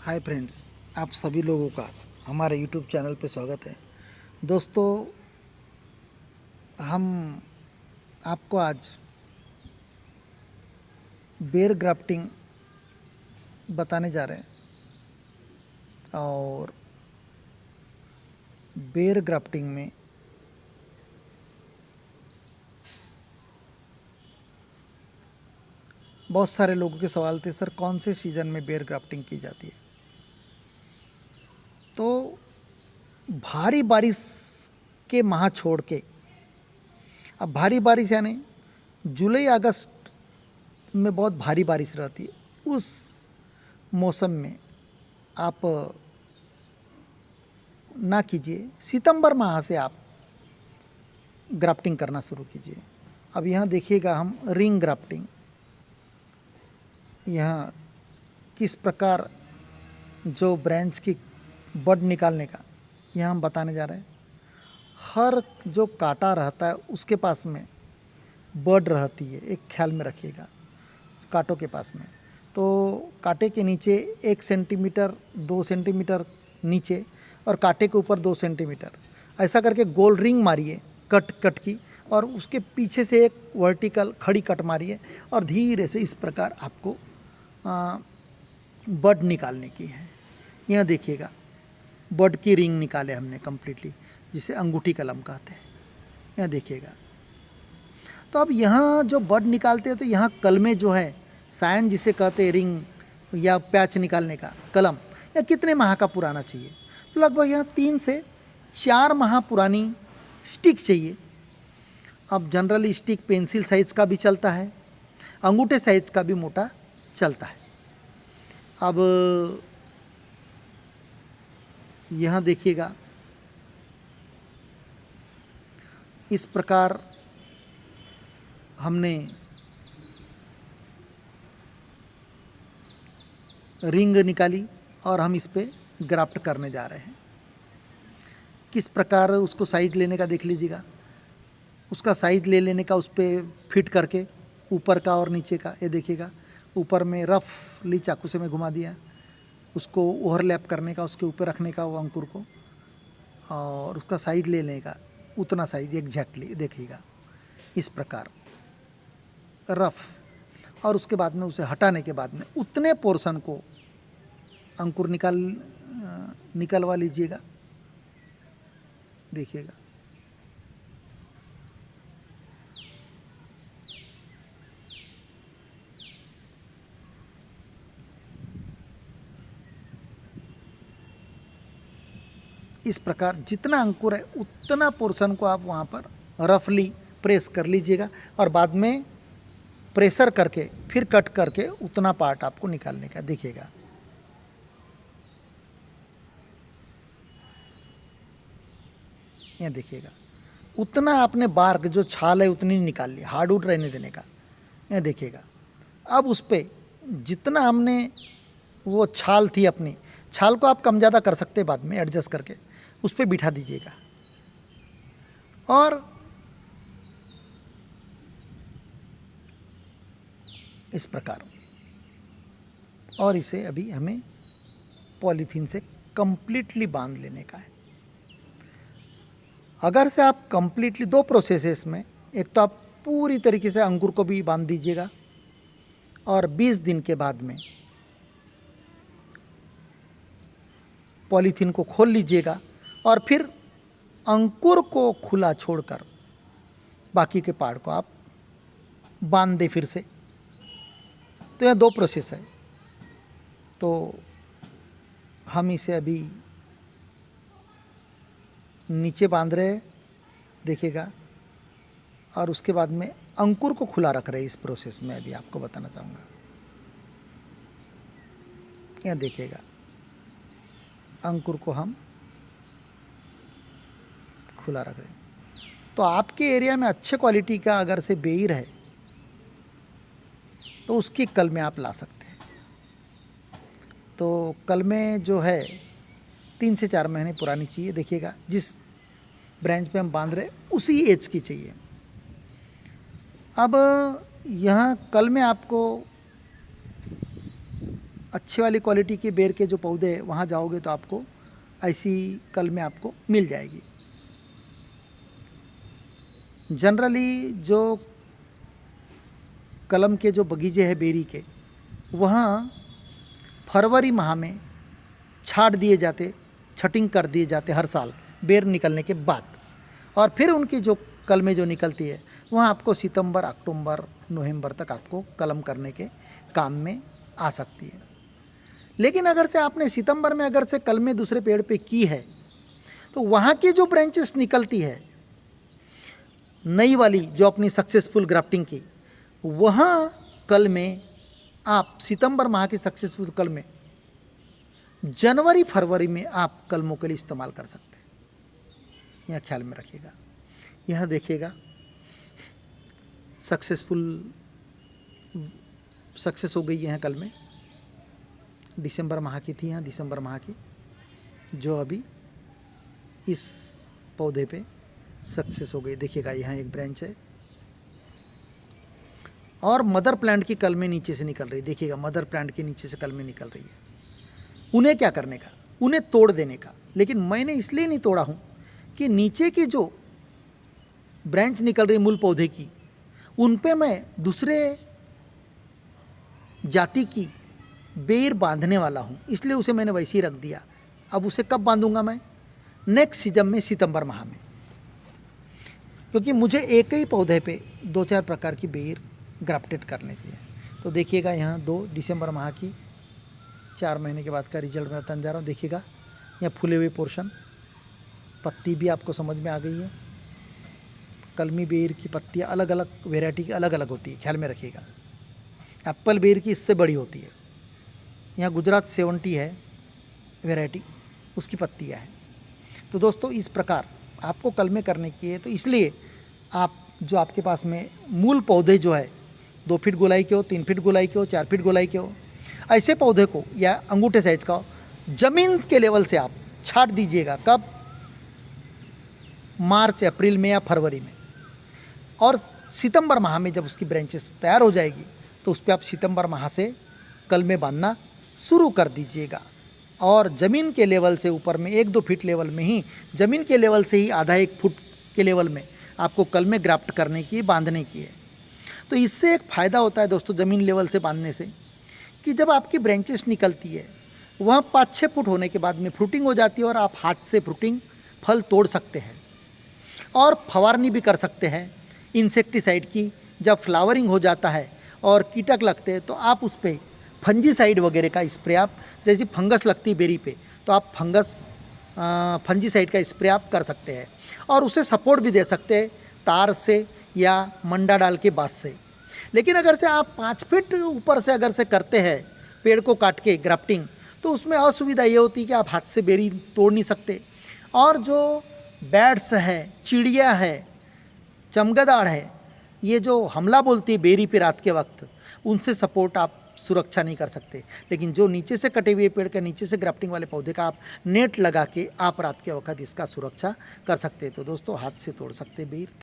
Hi friends, आप सभी लोगों का हमारे यूट्यूब चैनल पे स्वागत है। दोस्तों, हम आपको आज बेर ग्राफ्टिंग बताने जा रहे हैं। और बेर ग्राफ्टिंग में बहुत सारे लोगों के सवाल थे, सर कौन से सीज़न में बेर ग्राफ्टिंग की जाती है। तो भारी बारिश के माह छोड़ के, अब भारी बारिश यानी जुलाई अगस्त में बहुत भारी बारिश रहती है, उस मौसम में आप ना कीजिए। सितंबर माह से आप ग्राफ्टिंग करना शुरू कीजिए। अब यहाँ देखिएगा, हम रिंग ग्राफ्टिंग यहाँ किस प्रकार जो ब्रांच की बड निकालने का यहाँ हम बताने जा रहे हैं। हर जो कांटा रहता है उसके पास में बड रहती है, एक ख्याल में रखिएगा कांटों के पास में। तो कांटे के नीचे 1 सेंटीमीटर 2 सेंटीमीटर नीचे और कांटे के ऊपर 2 सेंटीमीटर, ऐसा करके गोल रिंग मारिए कट की, और उसके पीछे से एक वर्टिकल खड़ी कट मारिए और धीरे से इस प्रकार आपको बड निकालने की है। यहाँ देखिएगा, बड की रिंग निकाले हमने कम्प्लीटली, जिसे अंगूठी कलम कहते हैं। यहाँ देखिएगा। तो अब यहाँ जो बड निकालते हैं तो यहाँ कलमे जो है, सायन जिसे कहते हैं, रिंग या पैच निकालने का कलम, या कितने माह का पुराना चाहिए। तो लगभग यहाँ 3 से 4 माह पुरानी स्टिक चाहिए। अब जनरली स्टिक पेंसिल साइज़ का भी चलता है, अंगूठे साइज़ का भी मोटा चलता है। अब यहाँ देखिएगा, इस प्रकार हमने रिंग निकाली और हम इस पे ग्राफ्ट करने जा रहे हैं। किस प्रकार उसको साइज लेने का देख लीजिएगा। उसका साइज ले लेने का, उस पर फिट करके ऊपर का और नीचे का, ये देखिएगा। ऊपर में रफली चाकू से मैं घुमा दिया, उसको ओवरलैप करने का, उसके ऊपर रखने का वो अंकुर को, और उसका साइज ले लेने का, उतना साइज एग्जैक्टली देखिएगा इस प्रकार रफ। और उसके बाद में उसे हटाने के बाद में उतने पोर्शन को अंकुर निकलवा लीजिएगा। देखिएगा, इस प्रकार जितना अंकुर है उतना पोर्शन को आप वहाँ पर रफली प्रेस कर लीजिएगा, और बाद में प्रेशर करके फिर कट करके उतना पार्ट आपको निकालने का। देखिएगा, ये देखिएगा, उतना आपने बार्क जो छाल है उतनी निकाल ली, हार्डवुड रहने देने का। ये देखिएगा, अब उस पर जितना हमने वो छाल थी, अपनी छाल को आप कम ज़्यादा कर सकते हैं, बाद में एडजस्ट करके उस पर बिठा दीजिएगा। और इस प्रकार, और इसे अभी हमें पॉलीथीन से कंप्लीटली बांध लेने का है। अगर से आप कंप्लीटली 2 प्रोसेसेस में, एक तो आप पूरी तरीके से अंकुर को भी बांध दीजिएगा, और 20 दिन के बाद में पॉलीथीन को खोल लीजिएगा, और फिर अंकुर को खुला छोड़कर बाकी के पार्ट को आप बांध दें फिर से। तो यह 2 प्रोसेस है। तो हम इसे अभी नीचे बांध रहे हैं, देखिएगा, और उसके बाद में अंकुर को खुला रख रहे हैं। इस प्रोसेस में अभी आपको बताना चाहूँगा, यह देखिएगा, अंकुर को हम खुला रख रहे हैं। तो आपके एरिया में अच्छे क्वालिटी का अगर से बेर है तो उसकी कलमें आप ला सकते हैं। तो कलमें जो है 3 से 4 महीने पुरानी चाहिए। देखिएगा, जिस ब्रांच पे हम बांध रहे उसी एज की चाहिए। अब यहाँ कलमें आपको अच्छे वाली क्वालिटी के बेर के जो पौधे हैं वहाँ जाओगे तो आपको ऐसी कलमें आपको मिल जाएगी। जनरली जो कलम के जो बगीचे हैं बेरी के, वहाँ फरवरी माह में छाट दिए जाते, छटिंग कर दिए जाते हर साल बेर निकलने के बाद, और फिर उनकी जो कलमें जो निकलती है वहाँ आपको सितंबर, अक्टूबर, नवंबर तक आपको कलम करने के काम में आ सकती है। लेकिन अगर से आपने सितंबर में अगर से कलमें दूसरे पेड़ पे की है तो वहाँ की जो ब्रांचेस निकलती है नई वाली जो अपनी सक्सेसफुल ग्राफ्टिंग की, वहाँ कलमें आप सितंबर माह की सक्सेसफुल कलमें जनवरी फरवरी में आप कलमों के लिए इस्तेमाल कर सकते हैं। यह ख्याल में रखिएगा। यह देखिएगा सक्सेस हो गई है कलमें, दिसंबर माह की थी, यहाँ दिसंबर माह की जो अभी इस पौधे पे सक्सेस हो गई। देखिएगा यहाँ एक ब्रांच है और मदर प्लांट की कलमें नीचे से निकल रही। देखिएगा मदर प्लांट के नीचे से कलमें निकल रही है। उन्हें क्या करने का, उन्हें तोड़ देने का। लेकिन मैंने इसलिए नहीं तोड़ा हूँ कि नीचे की जो ब्रांच निकल रही मूल पौधे की, उन पे मैं दूसरे जाति की बेर बांधने वाला हूँ, इसलिए उसे मैंने वैसे ही रख दिया। अब उसे कब बांधूंगा मैं? नेक्स्ट सीजन में, सितंबर माह में, क्योंकि मुझे एक ही पौधे पे 2-4 प्रकार की बेर ग्राफ्टेड करने की है। तो देखिएगा यहाँ 2 दिसंबर माह की 4 महीने के बाद का रिजल्ट मैं बताने जा रहा हूँ। देखिएगा यहाँ फूले हुए पोर्शन, पत्ती भी आपको समझ में आ गई है। कलमी बेर की पत्तियाँ अलग अलग वेराइटी की अलग अलग होती है, ख्याल में रखिएगा। एप्पल बेर की इससे बड़ी होती है। यहाँ गुजरात 70 है वेराइटी, उसकी पत्तियाँ हैं। तो दोस्तों इस प्रकार आपको कलमें करने की है, तो इसलिए आप जो आपके पास में मूल पौधे जो है 2 फीट गोलाई के हो, 3 फीट गोलाई के हो, 4 फीट गोलाई के हो, ऐसे पौधे को या अंगूठे साइज का हो, ज़मीन के लेवल से आप छाट दीजिएगा। कब? मार्च, अप्रैल में या फरवरी में। और सितंबर माह में जब उसकी ब्रांचेस तैयार हो जाएगी तो उस पर आप सितंबर माह से कलमें बांधना शुरू कर दीजिएगा। और ज़मीन के लेवल से ऊपर में 1-2 फीट लेवल में ही, ज़मीन के लेवल से ही आधा 1 फुट के लेवल में आपको कलमें ग्राफ्ट करने की, बांधने की है। तो इससे एक फ़ायदा होता है दोस्तों ज़मीन लेवल से बांधने से, कि जब आपकी ब्रांचेस निकलती है वहाँ 5-6 फुट होने के बाद में फ्रूटिंग हो जाती है और आप हाथ से फ्रूटिंग फल तोड़ सकते हैं और फवारनी भी कर सकते हैं इंसेक्टिसाइड की। जब फ्लावरिंग हो जाता है और कीटक लगते हैं तो आप उस पर फंजीसाइड वगैरह का स्प्रे, आप जैसे फंगस लगती है बेरी पे तो आप फंजीसाइड का स्प्रे आप कर सकते हैं और उसे सपोर्ट भी दे सकते हैं तार से या मंडा डाल के बाँस से। लेकिन अगर से आप 5 फीट ऊपर से अगर से करते हैं पेड़ को काट के ग्राफ्टिंग, तो उसमें असुविधा ये होती है कि आप हाथ से बेरी तोड़ नहीं सकते, और जो बैट्स हैं, चिड़िया है, चमगादड़ है, ये जो हमला बोलती है बेरी पे रात के वक्त, उनसे सपोर्ट आप सुरक्षा नहीं कर सकते। लेकिन जो नीचे से कटे हुए पेड़ के नीचे से ग्राफ्टिंग वाले पौधे का आप नेट लगा के आप रात के वक्त इसका सुरक्षा कर सकते हैं। तो दोस्तों हाथ से तोड़ सकते बेर।